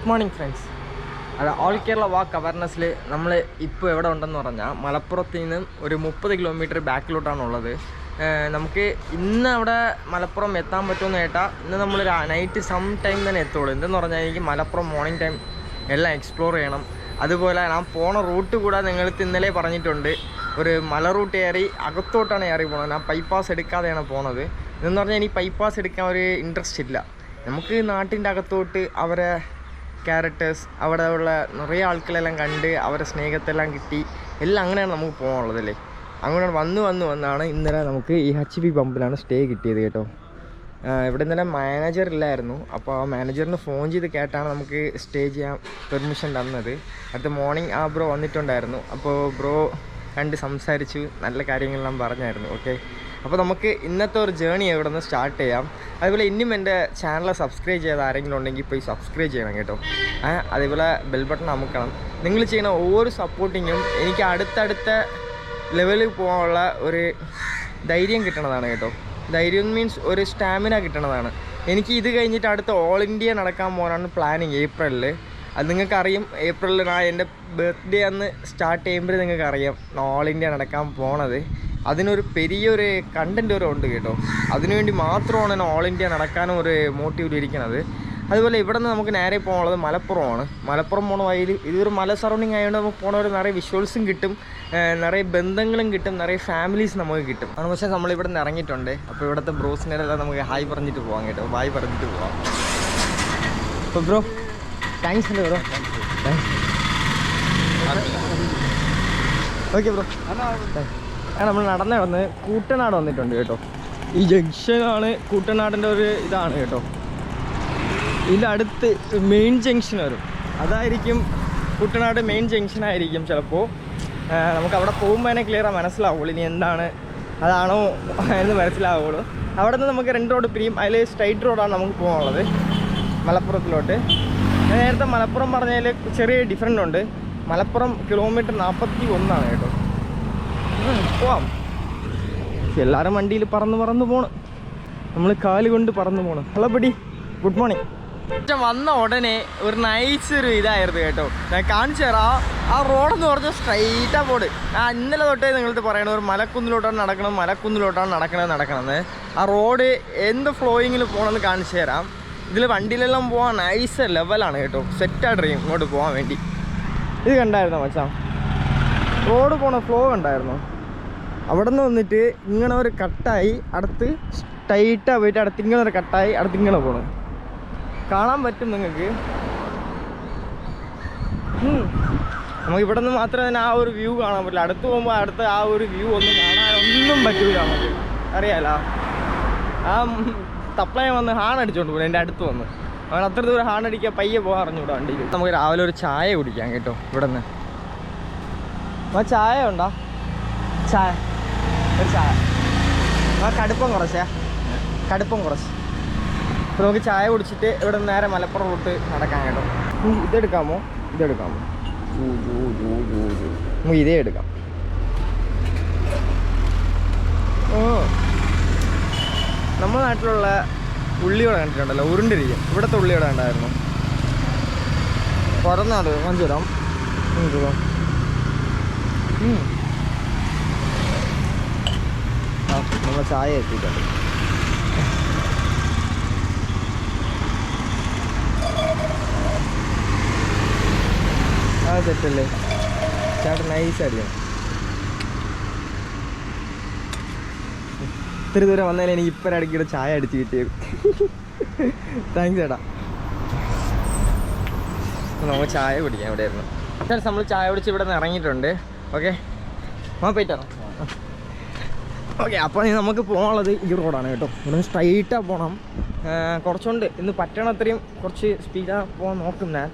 Good morning friends. അത് all Kerala വാക്ക് അവയർനെസ്സിൽ നമ്മൾ ഇപ്പോൾ എവിടെ ഉണ്ടെന്ന് പറഞ്ഞാൽ മലപ്പുറത്ത് നിന്ന് ഒരു 30 കിലോമീറ്റർ ബാക്കിലോട്ടാണുള്ളത്. നമുക്ക് ഇന്ന് അവിടെ മലപ്പുറം എത്താൻ പറ്റുമെന്ന് കേട്ടാൽ ഇന്ന് നമ്മൾ നൈറ്റ് സം ടൈം തന്നെ എത്തുള്ളൂ. എന്തെന്ന് പറഞ്ഞാൽ എനിക്ക് മലപ്പുറം മോർണിംഗ് ടൈം എല്ലാം എക്സ്പ്ലോർ ചെയ്യണം. അതുപോലെ ഞാൻ പോണ റൂട്ട് കൂടെ നിങ്ങൾക്ക് ഇന്നലെ പറഞ്ഞിട്ടുണ്ട്. ഒരു മല റൂട്ട് കയറി അകത്തോട്ടാണ് കയറി പോകുന്നത്. ഞാൻ ബൈപ്പാസ് എടുക്കാതെയാണ് പോണത്. ഇതെന്ന് പറഞ്ഞാൽ എനിക്ക് ബൈപ്പാസ് എടുക്കാൻ ഒരു ഇൻട്രസ്റ്റ് ഇല്ല. നമുക്ക് നാട്ടിൻ്റെ അകത്തോട്ട് അവരെ ക്യാരക്ടേഴ്സ് അവിടെ ഉള്ള നിറയെ ആൾക്കാരെല്ലാം കണ്ട് അവരെ സ്നേഹത്തെല്ലാം കിട്ടി എല്ലാം അങ്ങനെയാണ് നമുക്ക് പോകാനുള്ളതല്ലേ. അങ്ങനെ വന്നാണ് ഇന്നലെ നമുക്ക് ഈ HP പമ്പിലാണ് സ്റ്റേ കിട്ടിയത് കേട്ടോ. ഇവിടെ ഇന്നലെ മാനേജർ ഇല്ലായിരുന്നു. അപ്പോൾ ആ മാനേജറിന് ഫോൺ ചെയ്ത് കേട്ടാണ് നമുക്ക് സ്റ്റേ ചെയ്യാൻ പെർമിഷൻ തന്നത്. അടുത്ത മോർണിംഗ് ആ ബ്രോ വന്നിട്ടുണ്ടായിരുന്നു. അപ്പോൾ ബ്രോ കണ്ട് സംസാരിച്ചു, നല്ല കാര്യങ്ങളെല്ലാം പറഞ്ഞായിരുന്നു. ഓക്കെ, അപ്പോൾ നമുക്ക് ഇന്നത്തെ ഒരു ജേണി ഇവിടെ നിന്ന് സ്റ്റാർട്ട് ചെയ്യാം. അതുപോലെ ഇനിയും എൻ്റെ ചാനൽ സബ്സ്ക്രൈബ് ചെയ്ത് ആരെങ്കിലും ഉണ്ടെങ്കിൽ പോയി സബ്സ്ക്രൈബ് ചെയ്യണം കേട്ടോ. അതേപോലെ ബെൽ ബട്ടൺ അമുക്കണം. നിങ്ങൾ ചെയ്യുന്ന ഓരോ സപ്പോർട്ടിങ്ങും എനിക്ക് അടുത്തടുത്ത ലെവലിൽ പോകാനുള്ള ഒരു ധൈര്യം കിട്ടണതാണ് കേട്ടോ. ധൈര്യം മീൻസ് ഒരു സ്റ്റാമിന കിട്ടണതാണ്. എനിക്ക് ഇത് കഴിഞ്ഞിട്ട് അടുത്ത ഓൾ ഇന്ത്യ നടക്കാൻ പോകാനാണ് പ്ലാനിങ് ഏപ്രിലിൽ. അത് നിങ്ങൾക്കറിയും, ഏപ്രിലിൽ ഞാൻ എൻ്റെ ബർത്ത്ഡേ അന്ന് സ്റ്റാർട്ട് ചെയ്യുമ്പോൾ നിങ്ങൾക്കറിയാം ഓൾ ഇന്ത്യ നടക്കാൻ പോണത്. അതിനൊരു പെരിയൊരു കണ്ടൻറ്റ് വരെ ഉണ്ട് കേട്ടോ. അതിനുവേണ്ടി മാത്രമാണ് ഞാൻ ഓൾ ഇന്ത്യ നടക്കാനും ഒരു മോട്ടീവിൽ ഇരിക്കുന്നത്. അതുപോലെ ഇവിടെ നിന്ന് നമുക്ക് നേരെ പോകാനുള്ളത് മലപ്പുറമാണ്. മലപ്പുറം പോണ വഴിയിൽ ഇതൊരു മല സറൗണ്ടിങ് ആയതുകൊണ്ട് നമുക്ക് പോണവർ നിറയെ വിഷ്വൽസും കിട്ടും, നിറയെ ബന്ധങ്ങളും കിട്ടും, നിറയെ ഫാമിലീസ് നമുക്ക് കിട്ടും. അതിന് പക്ഷേ നമ്മളിവിടെ നിന്ന് ഇറങ്ങിയിട്ടുണ്ട്. അപ്പോൾ ഇവിടുത്തെ ബ്രോസിനെല്ലാം നമുക്ക് ഹായ് പറഞ്ഞിട്ട് പോകാം കേട്ടോ. ബായ് പറഞ്ഞിട്ട് പോകാം. അപ്പോൾ ബ്രോ താങ്ക്സ് അല്ലേ ബ്രോ. Okay bro. നമ്മൾ നടന്ന് കൂട്ടനാട് വന്നിട്ടുണ്ട് കേട്ടോ. ഈ ജംഗ്ഷനാണ് കൂട്ടനാടിൻ്റെ ഒരു ഇതാണ് കേട്ടോ. ഇതിൻ്റെ അടുത്ത് മെയിൻ ജംഗ്ഷൻ വരും. അതായിരിക്കും കുട്ടനാട് മെയിൻ ജംഗ്ഷൻ ആയിരിക്കും ചിലപ്പോൾ. നമുക്ക് അവിടെ പോകുമ്പോൾ തന്നെ ക്ലിയറാണ് മനസ്സിലാവുള്ളൂ ഇനി എന്താണ് അതാണോ എന്ന് മനസ്സിലാവുള്ളൂ. അവിടെ നിന്ന് നമുക്ക് 2 റോഡ് പിരിയും. അതിൽ സ്ട്രൈറ്റ് റോഡാണ് നമുക്ക് പോകാനുള്ളത് മലപ്പുറത്തിലോട്ട്. നേരത്തെ മലപ്പുറം പറഞ്ഞതിൽ ചെറിയ ഡിഫറൻറ്റ് ഉണ്ട്. മലപ്പുറം കിലോമീറ്റർ 41 കേട്ടോ. പോവാം. എല്ലാവരും വണ്ടിയിൽ പറന്ന് പോകണം, നമ്മൾ കാല് കൊണ്ട് പറന്ന് പോകണം. Hello buddy, good morning. വന്ന ഉടനെ ഒരു നൈസ് ഒരു ഇതായിരുന്നു കേട്ടോ. ഞാൻ കാണിച്ചു തരാം. ആ റോഡെന്ന് പറഞ്ഞാൽ സ്ട്രൈറ്റാ പോട്. ഇന്നലെ തൊട്ടേ നിങ്ങളത് പറയണത് ഒരു മലക്കുന്നിലോട്ടാണ് നടക്കണമെന്ന്. ആ റോഡ് എന്ത് ഫ്ലോയിങ്ങിൽ പോകണമെന്ന് കാണിച്ചു തരാം. ഇതിൽ വണ്ടിയിലെല്ലാം പോകാൻ നൈസ് ലെവലാണ് കേട്ടോ. സെറ്റായിട്ടറിയും ഇങ്ങോട്ട് പോകാൻ വേണ്ടി. ഇത് കണ്ടായിരുന്നോ മച്ചാ? റോഡ് പോണ ഫ്ലോ കണ്ടായിരുന്നോ? അവിടെ നിന്ന് വന്നിട്ട് ഇങ്ങനെ ഒരു കട്ടായി അടുത്ത് സ്ട്രൈറ്റാണ് പോയിട്ട് അടുത്ത് ഇങ്ങനെ ഒരു കട്ടായി അടുത്ത് ഇങ്ങനെ പോകണം. കാണാൻ പറ്റും നിങ്ങൾക്ക്. നമുക്ക് ഇവിടെ നിന്ന് മാത്രമേ തന്നെ ആ ഒരു വ്യൂ കാണാൻ പറ്റില്ല. അടുത്ത് പോകുമ്പോൾ അടുത്ത ആ ഒരു വ്യൂ ഒന്നും പറ്റില്ല നമുക്ക്. അറിയാലോ, ആ തപ്ലയം വന്ന് ഹാണടിച്ചോണ്ട് പോകും എൻ്റെ അടുത്ത് വന്ന്. അവൻ അത്ര ദൂരം ഹാണടിക്കാൻ പയ്യെ പോകാൻ അറിഞ്ഞൂടാ വണ്ടിയിൽ. നമുക്ക് രാവിലെ ഒരു ചായ കുടിക്കാം കേട്ടോ ഇവിടെ നിന്ന്. ആ ചായ ഉണ്ടോ? ഒരു ചായ. ആ കടുപ്പം കുറച്ച്. അപ്പോൾ നമുക്ക് ചായ കുടിച്ചിട്ട് ഇവിടെ നേരെ മലപ്പുറം റൂട്ട് നടക്കാൻ കേട്ടോ. ഇതെടുക്കാമോ? നമുക്ക് ഇതേ എടുക്കാം. നമ്മുടെ നാട്ടിലുള്ള ഉള്ളിയോടെ കണ്ടിട്ടുണ്ടല്ലോ, ഉരുണ്ടിരിക്കും. ഇവിടുത്തെ ഉള്ളിയോടെ ഉണ്ടായിരുന്നു. തുറന്നാട് കാണിച്ചു തരാം. നമ്മൾ ചായ എത്തിയിട്ടുണ്ട്. ആ തെറ്റല്ലേ ചേട്ടൻ, നൈസ് അടിക്കണം. ഇത്തിരി ദൂരം വന്നതിൽ എനിക്ക് ഇപ്പം ഇടയ്ക്കിടെ ചായ അടിച്ച് കിട്ടിയത്. താങ്ക്സ് ചേട്ടാ. നമുക്ക് ചായ കുടിക്കാം ഇവിടെ ആയിരുന്നു. നമ്മൾ ചായ കുടിച്ച് ഇവിടെ നിന്ന് ഇറങ്ങിയിട്ടുണ്ട്. ഓക്കെ, പോയിട്ടാണോ? ഓക്കെ, അപ്പോൾ നമുക്ക് പോകാനുള്ളത് ഈ റോഡാണ് കേട്ടോ. ഇവിടെ നിന്ന് സ്ട്രൈറ്റാണ് പോകണം. കുറച്ചുകൊണ്ട് ഇന്ന് പറ്റണത്രയും കുറച്ച് സ്പീഡാണ് പോകാൻ നോക്കും ഞാൻ.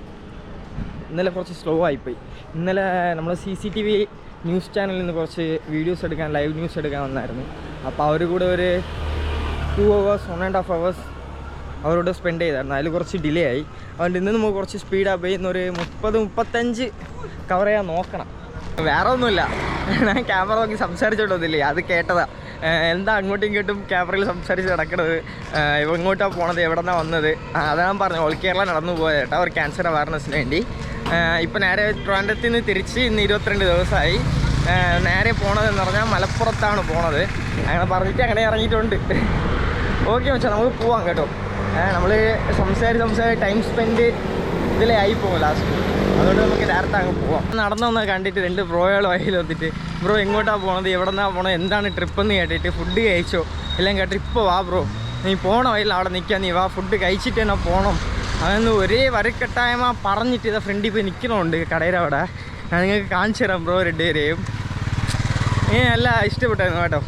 ഇന്നലെ കുറച്ച് സ്ലോ ആയിപ്പോയി. ഇന്നലെ നമ്മൾ CCTV ന്യൂസ് ചാനലിൽ നിന്ന് കുറച്ച് വീഡിയോസ് എടുക്കാൻ, ലൈവ് ന്യൂസ് എടുക്കാൻ വന്നായിരുന്നു. അപ്പോൾ അവർ കൂടെ ഒരു 2 hours 1.5 hours അവരോട് സ്പെൻഡ് ചെയ്തായിരുന്നു. അതിൽ കുറച്ച് ഡിലേ ആയി. അതുകൊണ്ട് ഇന്ന് നമുക്ക് കുറച്ച് സ്പീഡായി പോയി. ഇന്നൊരു 30-35 കവർ ചെയ്യാൻ നോക്കണം. വേറെ ഒന്നുമില്ല, ഞാൻ ക്യാമറ നോക്കി സംസാരിച്ചോണ്ടൊന്നുമില്ലേ, അത് കേട്ടതാ. എന്താ അങ്ങോട്ടും ഇങ്ങോട്ടും ക്യാമറയിൽ സംസാരിച്ച് നടക്കുന്നത്, ഇവ ഇങ്ങോട്ടാണ് പോണത്, എവിടെ നിന്നാണ് വന്നത്. അതാണ് ഞാൻ പറഞ്ഞു, ഓൾ കേരള നടന്നു പോയത് കേട്ടോ ഒരു ക്യാൻസർ അവയർനെസ്സിന് വേണ്ടി. ഇപ്പം നേരെ ട്രിവാൻഡ്രത്തിൽ നിന്ന് തിരിച്ച് ഇന്ന് 22 ദിവസമായി. നേരെ പോണതെന്ന് പറഞ്ഞാൽ മലപ്പുറത്താണ് പോണത്. അങ്ങനെ പറഞ്ഞിട്ട് അങ്ങനെ ഇറങ്ങിയിട്ടുണ്ട്. ഓക്കെ വെച്ചാൽ നമുക്ക് പോവാം കേട്ടോ. നമ്മൾ സംസാരിച്ച് ടൈം സ്പെൻഡ് ഇതിലേ ആയി പോകും ലാസ്റ്റ്. അതുകൊണ്ട് നമുക്ക് ഡയറക്റ്റ് അങ്ങ് പോവാം. നടന്നൊന്ന് കണ്ടിട്ട് 2 ബ്രോകൾ വഴിയിൽ വന്നിട്ട് ബ്രോ എങ്ങോട്ടാണ് പോണത്, എവിടെ നിന്നാണ് പോണത്, എന്താണ് ട്രിപ്പെന്ന് കേട്ടിട്ട് ഫുഡ് കഴിച്ചോ എല്ലാം കേട്ടിട്ട് ഇപ്പോൾ വാ ബ്രോ, നീ പോണ വഴിയിൽ അവിടെ നിൽക്കാൻ, നീ വാ ഫുഡ് കഴിച്ചിട്ട് തന്നെ പോകണം. അതൊന്ന് ഒരേ വരക്കെട്ടായ്മ പറഞ്ഞിട്ട് ഇതാ ഫ്രണ്ടിൽ പോയി നിൽക്കണമുണ്ട് കടയുടെ അവിടെ. ഞാൻ നിങ്ങൾക്ക് കാണിച്ചു തരാം ബ്രോ 2 പേരെയും. നല്ല ഇഷ്ടപ്പെട്ടായിരുന്നു കേട്ടോ.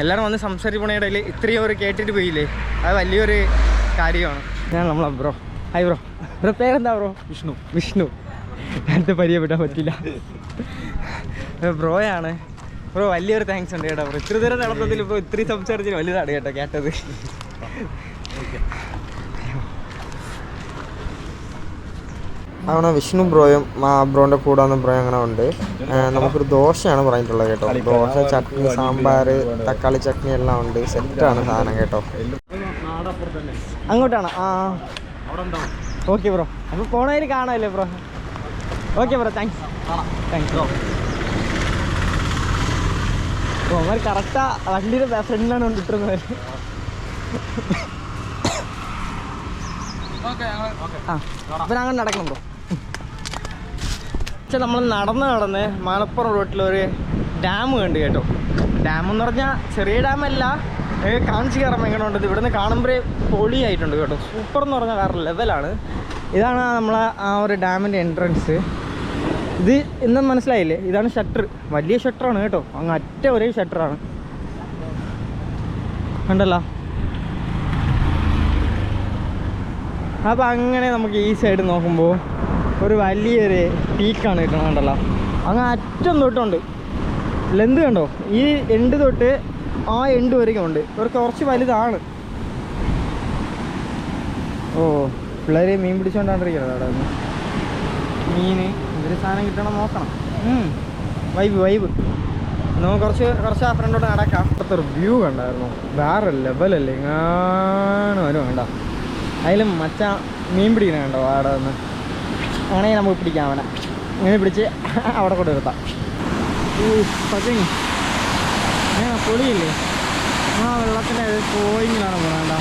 എല്ലാവരും വന്ന് സംസാരിച്ച് പോണ ഇടയിൽ ഇത്രയും ഒരു കേട്ടിട്ട് പോയില്ലേ, അത് വലിയൊരു കാര്യമാണ്. ഞാൻ നമ്മളെ ബ്രോ. Hi bro. ബ്രോ പേരെന്താ ബ്രോ? വിഷ്ണു. നേരത്തെ പരിചയപ്പെടാൻ പറ്റില്ല. ബ്രോയാണ് ബ്രോ. വലിയൊരു താങ്ക്സ് ഉണ്ട് കേട്ടോ ബ്രോ. ഇത്ര ദൂരം നടന്നതിൽ ഇപ്പോൾ ഇത്രയും സംസാരിച്ചതിന് വലുതാണ് കേട്ടോ കേട്ടത്. അങ്ങനെ വിഷ്ണു ബ്രോയും ബ്രോൻ്റെ കൂടെ വന്ന ബ്രോ അങ്ങനെ ഉണ്ട്. നമുക്കൊരു ദോശയാണ് പറഞ്ഞിട്ടുള്ളത് കേട്ടോ. ദോശ, ചട്നി, സാമ്പാർ, തക്കാളി ചട്നി എല്ലാം ഉണ്ട്. സെറ്റാണ് സാധനം കേട്ടോ. അങ്ങോട്ടാണ്. Okay bro. അപ്പോൾ പോണതിൽ കാണാമല്ലേ bro? Okay bro, thanks bro. Bro അവർ കറക്റ്റാ വണ്ടിയുടെ ഫ്രണ്ടിലാണ് കൊണ്ടിട്ടിരുന്നത്. അപ്പം അങ്ങനെ നടക്കണം ബ്രോ. പക്ഷെ നമ്മൾ നടന്ന് മലപ്പുറം റോട്ടിലൊരു ഡാം കണ്ട് കേട്ടോ. ഡാം എന്ന് പറഞ്ഞാൽ ചെറിയ ഡാമല്ല, കാണിച്ച് കയറാൻ എങ്ങനെ ഉണ്ടത്. ഇവിടുന്ന് കാണുമ്പോഴേ പൊളിയായിട്ടുണ്ട് കേട്ടോ. സൂപ്പർ എന്ന് പറഞ്ഞാൽ വേറെ ലെവലാണ്. ഇതാണ് നമ്മളെ ആ ഒരു ഡാമിൻ്റെ എൻട്രൻസ്. ഇത് ഇന്നും മനസ്സിലായില്ലേ, ഇതാണ് ഷട്ടർ. വലിയ ഷട്ടറാണ് കേട്ടോ, അങ്ങ് അറ്റ ഒരേ ഷട്ടറാണ് കണ്ടല്ലോ. അപ്പോൾ അങ്ങനെ നമുക്ക് ഈ സൈഡ് നോക്കുമ്പോൾ ഒരു വലിയൊരു പീക്കാണ് കിട്ടണം കണ്ടല്ലോ. അങ്ങ് അറ്റം തൊട്ടുണ്ട് ലെന്ത് കണ്ടോ, ഈ എൻഡ് തൊട്ട് ആ എൻഡ് വരെയും ഉണ്ട്. കുറച്ച് വലുതാണ്. ഓ പിള്ളേർ മീൻ പിടിച്ചുകൊണ്ടാണ്ടിരിക്കുന്നത് അവിടെ നിന്ന്. മീൻ എന്തൊരു സാധനം കിട്ടണം നോക്കണം. വൈബ് നമുക്ക് കുറച്ച് ആ ഫ്രണ്ടോട്ട് നടക്കാം. അത്ര വ്യൂ കണ്ടായിരുന്നു, വേറെ ലെവലല്ലേ. ഇങ്ങനെ വരും വേണ്ട. അതിലും മച്ച മീൻ പിടിക്കണ കണ്ടോ അവിടെ നിന്ന്. ആണെങ്കിൽ നമുക്ക് പിടിക്കാം അവനെ. ഇങ്ങനെ പിടിച്ച് അവിടെ കൊണ്ട് നിർത്താം. പച്ചങ്ങി പൊളിയില്ലേ ആ വെള്ളത്തിൻ്റെ പോയിങ്ങിലാണ് പോകണ്ട.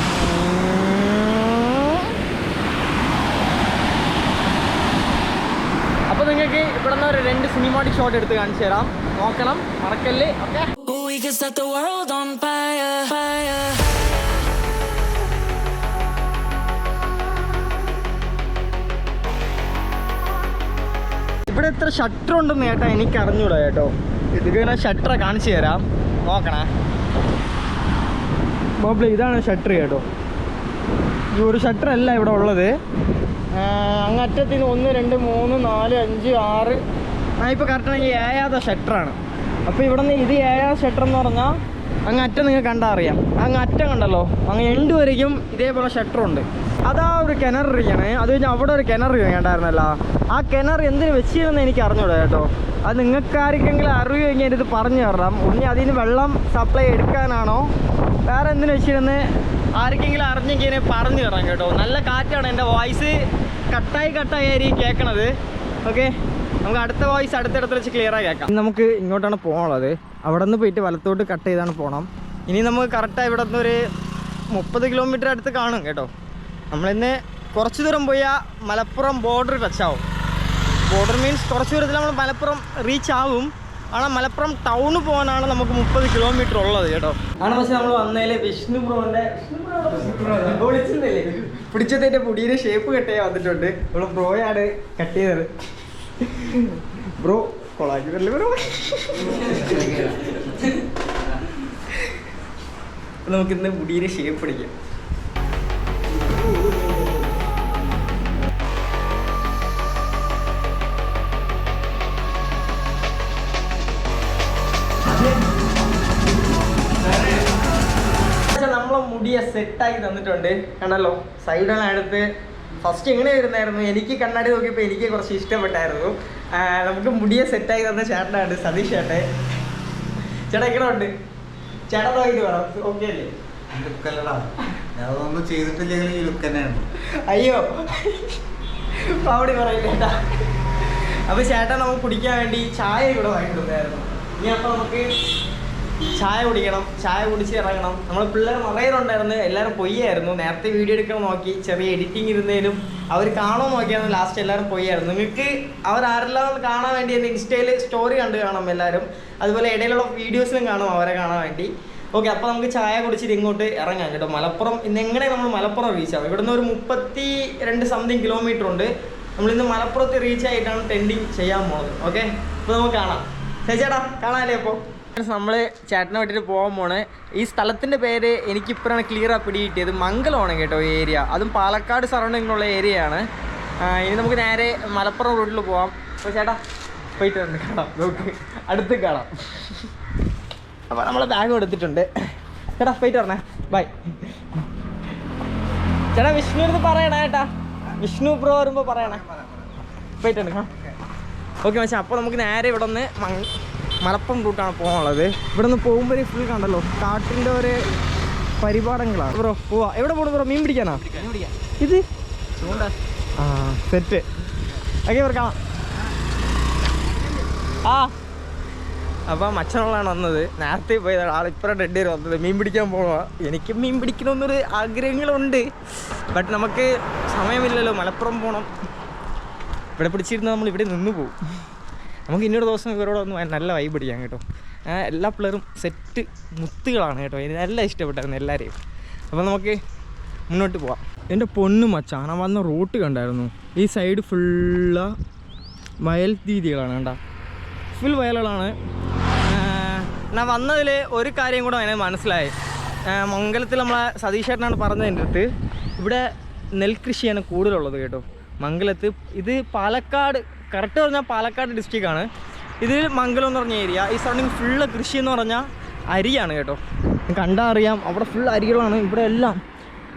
അപ്പോൾ നിങ്ങൾക്ക് ഇവിടെ നിന്ന് ഒരു 2 സിനിമാറ്റിക് ഷോട്ട് എടുത്ത് കാണിച്ചു തരാം. നോക്കണം, മറക്കല്ലേ. ഓക്കെ, ഇവിടെ എത്ര ഷട്ടർ ഉണ്ടെന്ന് കേട്ടാ എനിക്ക് അറിഞ്ഞൂടാ കേട്ടോ. ഇതിങ്ങനെ ഷട്ടറെ കാണിച്ചു തരാം, നോക്കണേ. ബോബിൾ ഇതാണ് ഷട്ടർ കേട്ടോ. ഈ ഒരു ഷട്ടറല്ല ഇവിടെ ഉള്ളത്. അങ്ങറ്റത്തിന് 1 2 3 4 5 6 ഇപ്പോൾ കറക്റ്റാണെങ്കിൽ 7ാമത്തെ ഷട്ടറാണ്. അപ്പോൾ ഇവിടെ നിന്ന് ഇത് 7ാം ഷട്ടർ എന്ന് പറഞ്ഞാൽ അങ്ങ് അറ്റം നിങ്ങൾക്ക് കണ്ടാൽ അറിയാം. അങ്ങ് അറ്റം കണ്ടല്ലോ, അങ്ങ് എൻഡ് വരയ്ക്കും ഇതേപോലെ ഷട്ടറുണ്ട്. അതാ ഒരു കിണറിരിക്കണേ. അത് കഴിഞ്ഞാൽ അവിടെ ഒരു കിണർ വേണ്ടായിരുന്നല്ലോ. ആ കിണർ എന്തിനു വെച്ചിരുന്ന് എനിക്ക് അറിഞ്ഞൂടാ കേട്ടോ. അത് നിങ്ങൾക്ക് ആർക്കെങ്കിലും അറിയുമെങ്കിൽ എൻ്റെ ഇത് പറഞ്ഞു തരണം. ഇനി അതിന് വെള്ളം സപ്ലൈ എടുക്കാനാണോ വേറെ എന്തിനു വെച്ചിരുന്ന് ആർക്കെങ്കിലും അറിഞ്ഞെങ്കിൽ പറഞ്ഞു തരാം കേട്ടോ. നല്ല കാറ്റാണ്, എൻ്റെ വോയിസ് കട്ടായി കേൾക്കണത്. ഓക്കെ, നമുക്ക് അടുത്ത വോയിസ് അടുത്തടുത്ത് വെച്ച് ക്ലിയറായി കേൾക്കാം. നമുക്ക് ഇങ്ങോട്ടാണ് പോകാനുള്ളത്. അവിടെ നിന്ന് പോയിട്ട് വലത്തോട്ട് കട്ട് ചെയ്താണ് പോകണം. ഇനി നമുക്ക് കറക്റ്റായി ഇവിടെ നിന്ന് ഒരു 30 കിലോമീറ്റർ അടുത്ത് കാണും കേട്ടോ. നമ്മളിന്ന് കുറച്ച് ദൂരം പോയാൽ മലപ്പുറം ബോർഡർ ടച്ച് ആവും. ബോർഡർ മീൻസ് കുറച്ച് ദൂരത്തിൽ നമ്മൾ മലപ്പുറം റീച്ച് ആവും. ஆனால் മലപ്പുറം ടൗണ് പോകാനാണ് നമുക്ക് 30 കിലോമീറ്റർ ഉള്ളത് കേട്ടോ. ആണ് പക്ഷേ നമ്മൾ വന്നതിൽ വിഷ്ണു ബ്രോൻ്റെ പിടിച്ചതിൻ്റെ പൊടിയുടെ ഷേപ്പ് കട്ട് ചെയ്യാൻ വന്നിട്ടുണ്ട്. നമ്മൾ ബ്രോയാണ് കട്ട് ചെയ്തത്. ബ്രോ കൊളാക്കി തരല്ലേ ബ്രോ. നമുക്കിന്ന് മുടിയുടെ ഷേപ്പ് പിടിക്കാം. നമ്മളെ മുടിയെ സെറ്റാക്കി തന്നിട്ടുണ്ട് കണ്ടല്ലോ. സൈഡെല്ലാം എടുത്ത് ഫസ്റ്റ് എങ്ങനെ വരുന്നായിരുന്നു, എനിക്ക് കണ്ണാടി നോക്കിയപ്പോൾ എനിക്ക് കുറച്ച് ഇഷ്ടപ്പെട്ടായിരുന്നു. നമുക്ക് മുടിയെ സെറ്റാക്കി തന്ന ചേട്ടനാണ് സതീഷ് ചേട്ടൻ. ചേട്ടാ എങ്ങനെ ഉണ്ട്? ചേട്ടാ ഓക്കെ അല്ലേ? അതൊന്നും ചെയ്തിട്ടില്ലെങ്കിൽ ഈ ലുക്ക് തന്നെയാണ്. അയ്യോ അവിടെ പറയില്ല. അപ്പോൾ ചേട്ടൻ നമുക്ക് കുടിക്കാൻ വേണ്ടി ചായ ഇവിടെ വാങ്ങിക്കൊടുത്തായിരുന്നു. ഇനി അപ്പോൾ നമുക്ക് ചായ കുടിക്കണം, ചായ കുടിച്ച് ഇറങ്ങണം. നമ്മൾ പിള്ളേർ നിറയിലുണ്ടായിരുന്നു, എല്ലാവരും പൊയ്യായിരുന്നു. നേരത്തെ വീഡിയോ എടുക്കണം നോക്കി, ചെറിയ എഡിറ്റിംഗ് ഇരുന്നതിലും അവർ കാണുമോ നോക്കിയായിരുന്നു. ലാസ്റ്റ് എല്ലാവരും പൊയ്യായിരുന്നു. നിങ്ങൾക്ക് അവരാരെല്ലാം കാണാൻ വേണ്ടി എൻ്റെ ഇൻസ്റ്റയിൽ സ്റ്റോറി കണ്ട് കാണാം എല്ലാവരും. അതുപോലെ ഇടയിലുള്ള വീഡിയോസിലും കാണും അവരെ കാണാൻ വേണ്ടി. ഓക്കെ, അപ്പോൾ നമുക്ക് ചായ കുടിച്ചിട്ട് ഇങ്ങോട്ട് ഇറങ്ങാം കേട്ടോ. മലപ്പുറം ഇന്ന് എങ്ങനെ നമ്മൾ മലപ്പുറം റീച്ച് ആവും? ഇവിടുന്ന് ഒരു 32 സംതിങ് കിലോമീറ്റർ ഉണ്ട്. നമ്മളിന്ന് മലപ്പുറത്ത് റീച്ച് ആയിട്ടാണ് ടെൻഡിങ് ചെയ്യാൻ പോകുന്നത്. ഓക്കെ, അപ്പോൾ നമുക്ക് കാണാം. ചേട്ടാ കാണാമല്ലേ? അപ്പോൾ നമ്മൾ ചേട്ടനെ വിട്ടിട്ട് പോകാൻ പോണ്. ഈ സ്ഥലത്തിൻ്റെ പേര് എനിക്കിപ്പോഴാണ് ക്ലിയറാണ് പിടികിട്ടിയത്. മംഗലമാണ് കേട്ടോ ഈ ഏരിയ. അതും പാലക്കാട് സറൗണ്ടിങ്ങിലുള്ള ഏരിയയാണ്. ഇനി നമുക്ക് നേരെ മലപ്പുറം റൂട്ടിൽ പോകാം. അപ്പോൾ ചേട്ടാ പോയിട്ട് വന്ന് കാണാം, നമുക്ക് അടുത്ത് കാണാം. അപ്പോൾ നമ്മളെ ബാഗ് എടുത്തിട്ടുണ്ട്. ചേട്ടാ പോയിട്ട് വരണേ, ബൈ. ചേട്ടാ വിഷ്ണു അടുത്ത് പറയണേ ചേട്ടാ, വിഷ്ണു ബ്രോ വരുമ്പോൾ പറയണേ. പോയിട്ടുണ്ട് കാണാം. ഓക്കെ മച്ചാ, അപ്പോൾ നമുക്ക് നേരെ ഇവിടെ നിന്ന് മലപ്പുറം റൂട്ടാണ് പോകാനുള്ളത്. ഇവിടെ നിന്ന് പോകുമ്പോൾ ഫുൾ കണ്ടല്ലോ കാട്ടിൻ്റെ ഒരു പരിപാടങ്ങളാണ്. ബ്രോ പോവാ. എവിടെ പോകണം ബ്രോ? മീൻ പിടിക്കാനാ ഇത്? ആ സെറ്റ്. ഓക്കെ ബ്രോ കാണാം. ആ അപ്പോൾ മച്ചനുള്ളതാണ് വന്നത്. നേരത്തെ പോയതാണ് ആളിപ്പോഴും റെഡി വന്നത്. മീൻ പിടിക്കാൻ പോകണ. എനിക്ക് മീൻ പിടിക്കണമെന്നൊരു ആഗ്രഹങ്ങളുണ്ട്, ബട്ട് നമുക്ക് സമയമില്ലല്ലോ. മലപ്പുറം പോകണം. ഇവിടെ പിടിച്ചിരുന്നാൽ നമ്മൾ ഇവിടെ നിന്ന് പോകും. നമുക്ക് ഇന്നൊരു ദിവസം ഇവരോട് ഒന്ന് നല്ല വൈബ് പിടിക്കാം കേട്ടോ. എല്ലാ പിള്ളേരും സെറ്റ് മുത്തുകളാണ് കേട്ടോ. എനിക്ക് നല്ല ഇഷ്ടപ്പെട്ടായിരുന്നു എല്ലാവരെയും. അപ്പോൾ നമുക്ക് മുന്നോട്ട് പോവാം. എൻ്റെ പൊന്നു മച്ചാൻ, ഞാൻ വന്ന റൂട്ട് കണ്ടായിരുന്നു. ഈ സൈഡ് ഫുള്ള് വയൽ രീതികളാണ് കണ്ട, ഫുൾ വയലുകളാണ്. ഞാൻ വന്നതിൽ ഒരു കാര്യം കൂടെ അതിനെ മനസ്സിലായി. മംഗലത്തിൽ നമ്മളെ സതീഷ് ചേട്ടനാണ് പറഞ്ഞത് എൻ്റെ അടുത്ത്. ഇവിടെ നെൽകൃഷിയാണ് കൂടുതലുള്ളത് കേട്ടോ മംഗലത്ത്. ഇത് പാലക്കാട്, കറക്റ്റ് പറഞ്ഞാൽ പാലക്കാട് ഡിസ്ട്രിക്റ്റാണ്. ഇത് മംഗലം എന്ന് പറഞ്ഞ ഏരിയ. ഈ സറൗണ്ടിങ് ഫുള്ള് കൃഷി എന്ന് പറഞ്ഞാൽ അരിയാണ് കേട്ടോ. കണ്ടാൽ അറിയാം, അവിടെ ഫുൾ അരികളാണ്. ഇവിടെ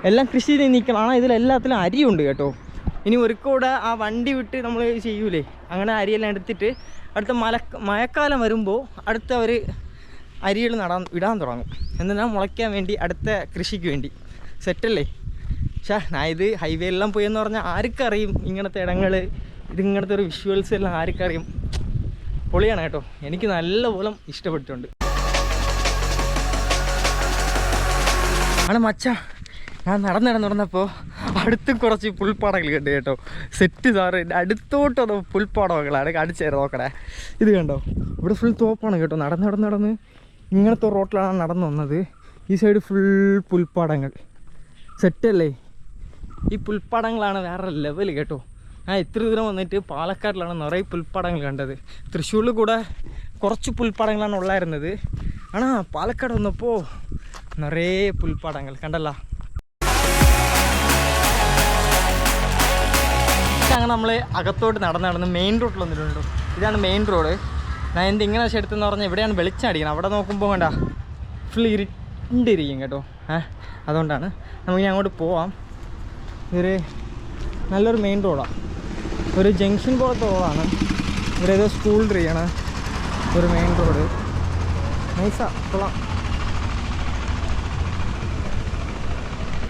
എല്ലാം കൃഷി ചെയ്ത് നിൽക്കണം. ഇതിലെല്ലാത്തിലും അരിയുണ്ട് കേട്ടോ. ഇനി ഒരിക്കൂടെ ആ വണ്ടി വിട്ട് നമ്മൾ ചെയ്യൂലേ, അങ്ങനെ അരിയെല്ലാം എടുത്തിട്ട് അടുത്ത മഴക്കാലം വരുമ്പോൾ അടുത്ത അവർ അരികൾ ഇടാൻ തുടങ്ങും. എന്നാൽ മുളയ്ക്കാൻ വേണ്ടി, അടുത്ത കൃഷിക്ക് വേണ്ടി. സെറ്റല്ലേ? പക്ഷേ ഞാൻ ഇത് ഹൈവേയിലെല്ലാം പോയെന്ന് പറഞ്ഞാൽ ആർക്കറിയും ഇങ്ങനത്തെ ഇടങ്ങൾ, ഇതിങ്ങനത്തെ ഒരു വിഷ്വൽസ് എല്ലാം ആർക്കറിയും. പൊളിയാണ് കേട്ടോ. എനിക്ക് നല്ലപോലെ ഇഷ്ടപ്പെട്ടിട്ടുണ്ട്. ആണ് മച്ച, ഞാൻ നടന്നപ്പോൾ അടുത്തും കുറച്ച് പുൽപ്പാടങ്ങൾ കണ്ടു കേട്ടോ. സെറ്റ് സാറ് എൻ്റെ അടുത്തോട്ട് പുൽപ്പാടങ്ങളാണ് കാണിച്ചേരം നോക്കണേ. ഇത് കണ്ടോ, ഇവിടെ ഫുൾ തോപ്പാണ് കേട്ടോ. നടന്ന് ഇങ്ങനത്തെ റോട്ടിലാണ് നടന്നു വന്നത്. ഈ സൈഡ് ഫുൾ പുൽപ്പാടങ്ങൾ. സെറ്റല്ലേ? ഈ പുൽപ്പാടങ്ങളാണ് വേറെ ലെവൽ കേട്ടോ. ഞാൻ ഇത്ര ദൂരം വന്നിട്ട് പാലക്കാട്ടിലാണ് നിറയെ പുൽപ്പാടങ്ങൾ കണ്ടത്. തൃശ്ശൂരിൽ കൂടെ കുറച്ച് പുൽപ്പാടങ്ങളാണ് ഉള്ളായിരുന്നത്. ആണോ പാലക്കാട് വന്നപ്പോൾ നിറയെ പുൽപ്പാടങ്ങൾ കണ്ടല്ല. അങ്ങനെ നമ്മൾ അകത്തോട്ട് നടന്ന് മെയിൻ റോഡിൽ വന്നിട്ടുണ്ടോ. ഇതാണ് മെയിൻ റോഡ്. ഞാൻ ഇങ്ങനെ എടുത്തെന്ന് പറഞ്ഞാൽ ഇവിടെയാണ് വെളിച്ചം അടിക്കണം. അവിടെ നോക്കുമ്പോൾ വേണ്ട ഫുൾ ഇരുണ്ടിരിക്കും കേട്ടോ. അതുകൊണ്ടാണ് നമുക്ക് അങ്ങോട്ട് പോവാം. ഇതൊരു നല്ലൊരു മെയിൻ റോഡാണ്, ഒരു ജംഗ്ഷൻ പോലത്തെ റോഡാണ്. ഇവിടെ ഏതോ സ്കൂൾ ട്രീയാണ് ഒരു മെയിൻ റോഡ്. നൈസാ, കൊള്ളാം.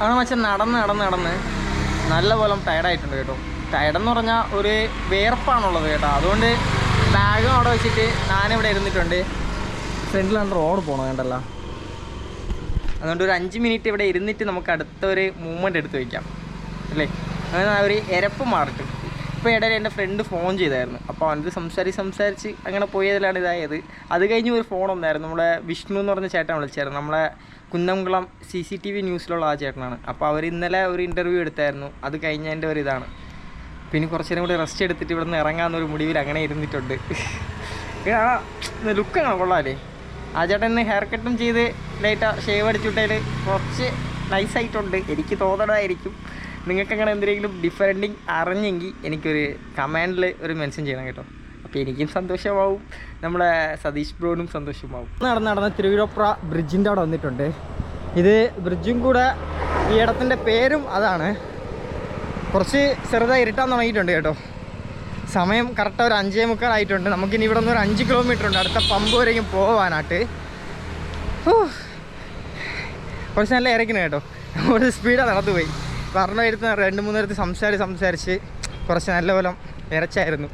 അവിടെ വെച്ചാൽ നടന്ന് നല്ലപോലെ ടയർഡായിട്ടുണ്ട് കേട്ടോ. ടയർഡെന്ന് പറഞ്ഞാൽ ഒരു വേർപ്പാണുള്ളത് കേട്ടോ. അതുകൊണ്ട് ബാഗും അവിടെ വെച്ചിട്ട് ഞാനിവിടെ ഇരുന്നിട്ടുണ്ട്. ഫ്രണ്ടിലാണ് റോഡ് പോകണം വേണ്ടല്ലോ. അതുകൊണ്ട് ഒരു 5 മിനിറ്റ് ഇവിടെ ഇരുന്നിട്ട് നമുക്ക് അടുത്തൊരു മൂവ്മെൻറ്റ് എടുത്ത് വയ്ക്കാം അല്ലേ. അങ്ങനെ ഒരു എരപ്പ് മാറിട്ട്. ഇപ്പോൾ ഇടയിൽ എൻ്റെ ഫ്രണ്ട് ഫോൺ ചെയ്തായിരുന്നു. അപ്പോൾ അവനത് സംസാരിച്ച് അങ്ങനെ പോയതിലാണ് ഇതായത്. അത് കഴിഞ്ഞ് ഒരു ഫോൺ വന്നായിരുന്നു. നമ്മളെ വിഷ്ണു എന്ന് പറഞ്ഞ ചേട്ടൻ വിളിച്ചായിരുന്നു. നമ്മളെ കുന്നംകുളം CCTV ന്യൂസിലുള്ള ആ ചേട്ടനാണ്. അപ്പോൾ അവർ ഇന്നലെ ഒരു ഇൻ്റർവ്യൂ എടുത്തായിരുന്നു. അത് കഴിഞ്ഞതിൻ്റെ ഒരു ഇതാണ്. പിന്നെ കുറച്ച് നേരം കൂടി റെസ്റ്റ് എടുത്തിട്ട് ഇവിടെ നിന്ന് ഇറങ്ങാമെന്നൊരു മുടിവിൽ അങ്ങനെ ഇരുന്നിട്ടുണ്ട്. ലുക്കാണ് കൊള്ളാമല്ലേ. ആ ചേട്ടൻ ഇന്ന് ഹെയർ കട്ടും ചെയ്ത് ഷേവ് അടിച്ചുവിട്ടതിൽ കുറച്ച് നൈസായിട്ടുണ്ട്. എനിക്ക് തോന്നണമായിരിക്കും. നിങ്ങൾക്ക് അങ്ങനെ എന്തെങ്കിലും ഡിഫറൻറ്റിങ് അറിഞ്ഞെങ്കിൽ എനിക്കൊരു കമൻറ്റിൽ ഒരു മെൻഷൻ ചെയ്യണം കേട്ടോ. അപ്പോൾ എനിക്കും സന്തോഷമാവും, നമ്മുടെ സതീഷ് ബ്രോനും സന്തോഷമാവും. നടന്ന് തിരുവിഴപ്ര ബ്രിഡ്ജിൻ്റെ അവിടെ വന്നിട്ടുണ്ട്. ഇത് ബ്രിഡ്ജും കൂടെ ഈ ഇടത്തിൻ്റെ പേരും അതാണ്. കുറച്ച് ചെറുതായി ഇരുട്ടാൻ തുടങ്ങിയിട്ടുണ്ട് കേട്ടോ. സമയം കറക്റ്റ് ഒരു 5:45 ആയിട്ടുണ്ട്. നമുക്കിനി ഇവിടെ നിന്ന് ഒരു 5 കിലോമീറ്റർ ഉണ്ട് അടുത്ത പമ്പ് വരെയും പോകാനായിട്ട്. കുറച്ച് നല്ല ഇറക്കണം കേട്ടോ. ഒരു സ്പീഡാണ് നടന്നു പോയി. പറഞ്ഞ വരുന്ന 2-3 നേരത്ത് സംസാരിച്ച് കുറച്ച് നല്ലപോലെ ഇറച്ചായിരുന്നു.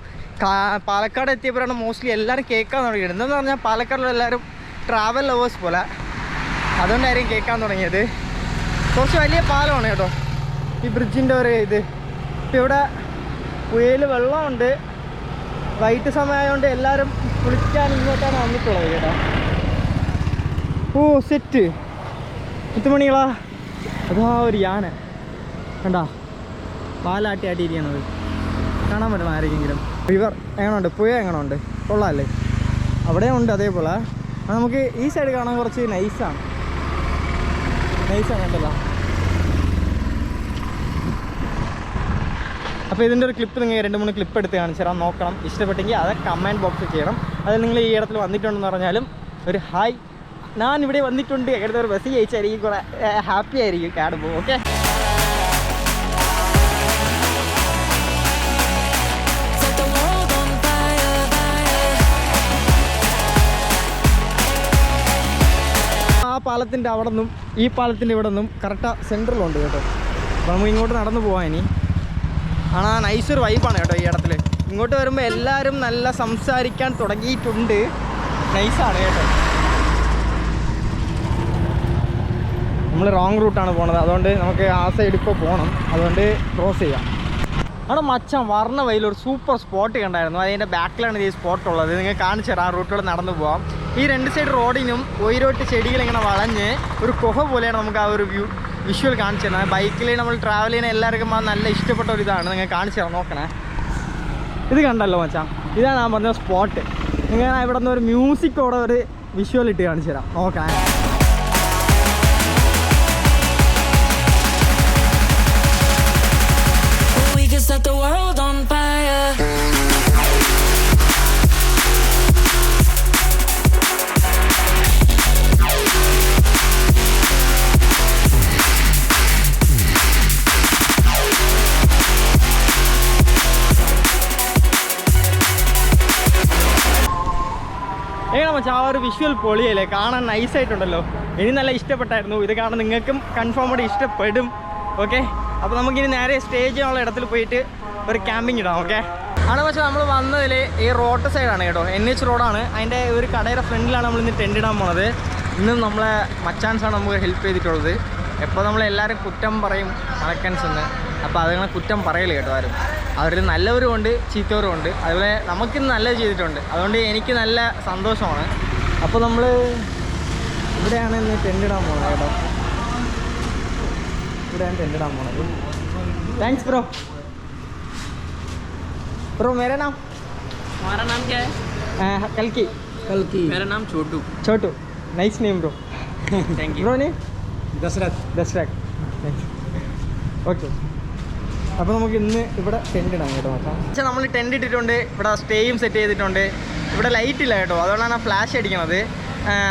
പാലക്കാട് എത്തിയപ്പോഴാണ് മോസ്റ്റ്ലി എല്ലാവരും കേൾക്കാൻ തുടങ്ങിയത്. എന്തെന്ന് പറഞ്ഞാൽ പാലക്കാടുള്ള എല്ലാവരും ട്രാവൽ ലവേഴ്സ് പോലെ, അതുകൊണ്ടായിരിക്കും കേൾക്കാൻ തുടങ്ങിയത്. കുറച്ച് വലിയ പാലമാണ് കേട്ടോ ഈ ബ്രിഡ്ജിൻ്റെ ഒരു ഇത്. ഇപ്പം ഇവിടെ പുഴയിൽ വെള്ളമുണ്ട്. വൈകിട്ട് സമയമായതുകൊണ്ട് എല്ലാവരും കുളിക്കാൻ ഇങ്ങോട്ടാണ് വന്നിട്ടുള്ളത് കേട്ടോ. ഓ സെറ്റ് 10 മണികളാ. അതാ ഒരു യാന കണ്ടാ പാലാട്ടി ഇരിക്കണത് കാണാൻ പറ്റണം ആരെങ്കിലും. റിവർ എങ്ങനെയുണ്ട്, പുഴ എങ്ങനെയുണ്ട്, കൊള്ളാമല്ലേ? അവിടെ ഉണ്ട് അതേപോലെ. അത് നമുക്ക് ഈ സൈഡ് കാണാൻ കുറച്ച് നൈസാണ് കണ്ടല്ലോ. അപ്പോൾ ഇതിൻ്റെ ഒരു ക്ലിപ്പ് നിങ്ങൾ 2-3 ക്ലിപ്പ് എടുത്ത് കാണിച്ചു തരാം. നോക്കണം, ഇഷ്ടപ്പെട്ടെങ്കിൽ അത് കമൻറ്റ് ബോക്സിൽ ചെയ്യണം. അതിൽ നിങ്ങൾ ഈ ഇടത്തിൽ വന്നിട്ടുണ്ടെന്ന് പറഞ്ഞാലും ഒരു ഹായ്, ഞാൻ ഇവിടെ വന്നിട്ടുണ്ട് എടുത്ത ഒരു മെസ്സേജ് അയച്ചായിരിക്കും, കുറേ ഹാപ്പി ആയിരിക്കും കാണുമ്പോൾ. ഓക്കെ, ആ പാലത്തിൻ്റെ അവിടെ നിന്നും ഈ പാലത്തിൻ്റെ ഇവിടെ നിന്നും കറക്റ്റ് സെൻറ്ററിലുണ്ട് കേട്ടോ. അപ്പോൾ നമുക്ക് ഇങ്ങോട്ട് നടന്നു പോകാം. ഇനി ആ നൈസൊരു വൈബാണ് കേട്ടോ ഈ ഇടത്തിൽ. ഇങ്ങോട്ട് വരുമ്പോൾ എല്ലാവരും നല്ല സംസാരിക്കാൻ തുടങ്ങിയിട്ടുണ്ട്. നൈസാണ് കേട്ടോ. നമ്മൾ റോങ് റൂട്ടാണ് പോണത്, അതുകൊണ്ട് നമുക്ക് ആ സൈഡ് ഇപ്പോൾ പോകണം. അതുകൊണ്ട് ക്രോസ് ചെയ്യാം. അവിടെ മച്ചാൻ വർണ്ണ വയലൊരു സൂപ്പർ സ്പോട്ട് കണ്ടായിരുന്നു. അതിൻ്റെ ബാക്കിലാണ് ഈ സ്പോട്ട് ഉള്ളത്. നിങ്ങൾ കാണിച്ചു തരാം. ആ റൂട്ടിലൂടെ നടന്നു പോകാം. ഈ 2 സൈഡ് റോഡിനും ഓരോട്ട് ചെടികൾ ഇങ്ങനെ വളഞ്ഞ് ഒരു ഗുഹ പോലെയാണ് നമുക്ക് ആ ഒരു വിഷ്വൽ കാണിച്ചു തരുന്നത്. ബൈക്കിൽ നമ്മൾ ട്രാവൽ ചെയ്യുന്ന എല്ലാവർക്കും അത് നല്ല ഇഷ്ടപ്പെട്ട ഒരു ഇതാണ്. നിങ്ങൾ കാണിച്ചു തരാം, നോക്കണേ. ഇത് കണ്ടല്ലോ മച്ചാൻ, ഇതാണ് ഞാൻ പറഞ്ഞ സ്പോട്ട്. നിങ്ങൾ ഇവിടെ നിന്ന് ഒരു മ്യൂസിക്കോടെ ഒരു വിഷ്വൽ ഇട്ട് കാണിച്ചു തരാം, നോക്കണേ. Set the world on fire. എങ്ങനെ മച്ചാ ആ ഒരു വിഷ്വൽ പൊളിയല്ലേ, കാണാൻ നൈസായിട്ടുണ്ടല്ലോ. ഇനി നല്ല ഇഷ്ടപ്പെട്ടായിരുന്നു. ഇത് കാണാൻ നിങ്ങൾക്കും കൺഫേം ഇഷ്ടപ്പെടും. ഓക്കെ, അപ്പോൾ നമുക്കിനി നേരെ സ്റ്റേ ചെയ്യാനുള്ള ഇടത്തിൽ പോയിട്ട് ഒരു ക്യാമ്പിങ് ഇടാം. ഓക്കെ, ആണ് പക്ഷേ നമ്മൾ വന്നതിൽ ഈ റോഡ് സൈഡാണ് കേട്ടോ, NH റോഡാണ്. അതിൻ്റെ ഒരു കടയുടെ ഫ്രണ്ടിലാണ് നമ്മൾ ഇന്ന് ടെൻ്റ് ഇടാൻ പോണത്. ഇന്നും നമ്മളെ മച്ചാൻസാണ് നമുക്ക് ഹെൽപ്പ് ചെയ്തിട്ടുള്ളത്. എപ്പോൾ നമ്മളെല്ലാവരും കുറ്റം പറയും മലക്കൻസ് എന്ന്, അപ്പോൾ അതങ്ങനെ കുറ്റം പറയല് കേട്ടോ ആരും. അവരിൽ നല്ലവരും ഉണ്ട്, ചീത്തവരും ഉണ്ട്. അതുപോലെ നമുക്കിന്ന് നല്ലത് ചെയ്തിട്ടുണ്ട്, അതുകൊണ്ട് എനിക്ക് നല്ല സന്തോഷമാണ്. അപ്പോൾ നമ്മൾ ഇവിടെയാണ് ഇന്ന് ടെൻ്റ് ഇടാൻ പോകുന്നത് കേട്ടോ. ഇവിടെയാണ് ടെൻ്റ് ഇടാൻ പോകുന്നത്. Thanks bro. ब्रो मेरा नाम क्या है? कल्की. मेरा नाम Chhotu. Nice name bro. Thank you. Bro name Dasharath. Okay, അപ്പോൾ നമുക്ക് ഇന്ന് ഇവിടെ ടെൻ്റ് ഇടാം കേട്ടോ. പക്ഷേ നമ്മൾ ടെൻ്റ് ഇട്ടിട്ടുണ്ട്, ഇവിടെ സ്റ്റേയും സെറ്റ് ചെയ്തിട്ടുണ്ട്. ഇവിടെ ലൈറ്റ് ഇല്ല കേട്ടോ, അതുകൊണ്ടാണ് ആ ഫ്ലാഷ് അടിക്കണത്.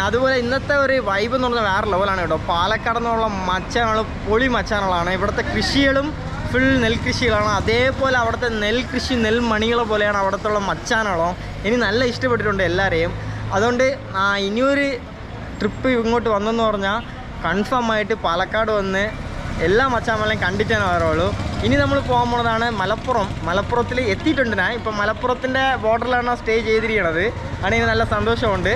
അതുപോലെ ഇന്നത്തെ ഒരു വൈബ് എന്ന് പറഞ്ഞാൽ വേറെ ലെവലാണ് കേട്ടോ. പാലക്കാട് നിന്നുള്ള മച്ചാനുകൾ പൊളി മച്ചാനുകളാണ്. ഇവിടുത്തെ കൃഷികളും ഫുൾ നെൽകൃഷികളാണ്. അതേപോലെ അവിടുത്തെ നെൽകൃഷി നെൽമണികളെ പോലെയാണ് അവിടുത്തെ മച്ചാനുകളോ. ഇനി നല്ല ഇഷ്ടപ്പെട്ടിട്ടുണ്ട് എല്ലാവരെയും. അതുകൊണ്ട് ഇനിയൊരു ട്രിപ്പ് ഇങ്ങോട്ട് വന്നെന്ന് പറഞ്ഞാൽ കൺഫേം ആയിട്ട് പാലക്കാട് വന്ന് എല്ലാ മച്ചാന്മാരെയും കണ്ടിട്ടാണ് വരുള്ളൂ. ഇനി നമ്മൾ പോകാൻ പോകുന്നതാണ് മലപ്പുറത്തിൽ എത്തിയിട്ടുണ്ട് ഞാൻ. ഇപ്പം മലപ്പുറത്തിൻ്റെ ബോർഡറിലാണ് സ്റ്റേ ചെയ്തിരിക്കണത്. അതിന് നല്ല സന്തോഷമുണ്ട്.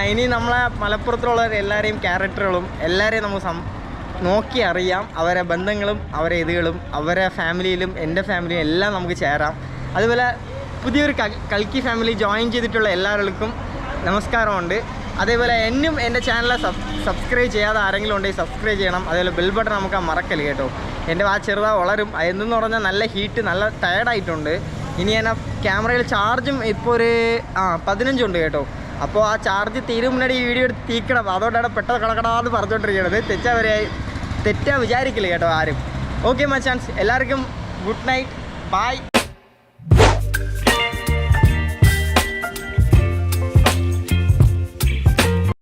ഇനി നമ്മളെ മലപ്പുറത്തിലുള്ള എല്ലാവരെയും ക്യാരക്ടറുകളും എല്ലാവരെയും നമുക്ക് നോക്കി അറിയാം. അവരെ ബന്ധങ്ങളും അവരെ ഇതുകളും അവരെ ഫാമിലിയിലും എൻ്റെ ഫാമിലിയും എല്ലാം നമുക്ക് ചേരാം. അതുപോലെ പുതിയൊരു കൽക്കി ഫാമിലി ജോയിൻ ചെയ്തിട്ടുള്ള എല്ലാവർക്കും നമസ്കാരമുണ്ട്. അതേപോലെ എന്നും എൻ്റെ ചാനൽ സബ്സ്ക്രൈബ് ചെയ്യാതെ ആരെങ്കിലും ഉണ്ടെങ്കിൽ സബ്സ്ക്രൈബ് ചെയ്യണം. അതേപോലെ ബെൽ ബട്ടൺ നമുക്ക് മറക്കല് കേട്ടോ. എൻ്റെ ആ ചെറുതാ വളരും. എന്തെന്ന് പറഞ്ഞാൽ നല്ല ഹീറ്റ്, നല്ല ടയർഡായിട്ടുണ്ട്. ഇനി ഞാൻ ആ ക്യാമറയിൽ ചാർജും ഇപ്പോൾ ഒരു 15 ഉണ്ട് കേട്ടോ. അപ്പോൾ ആ ചാർജ് തീരും മുன்னாടി ഈ വീഡിയോ എടുത്ത് തീക്കണം. അതുകൊണ്ടാണ് പെട്ടെന്ന് കടക്കടാന്ന് പറഞ്ഞുകൊണ്ടിരിക്കുന്നത്. തെറ്റാ വിചാരിക്കില്ല കേട്ടോ ആരും. ഓക്കെ മച്ചാൻസ്, എല്ലാവർക്കും ഗുഡ് നൈറ്റ്, ബൈ.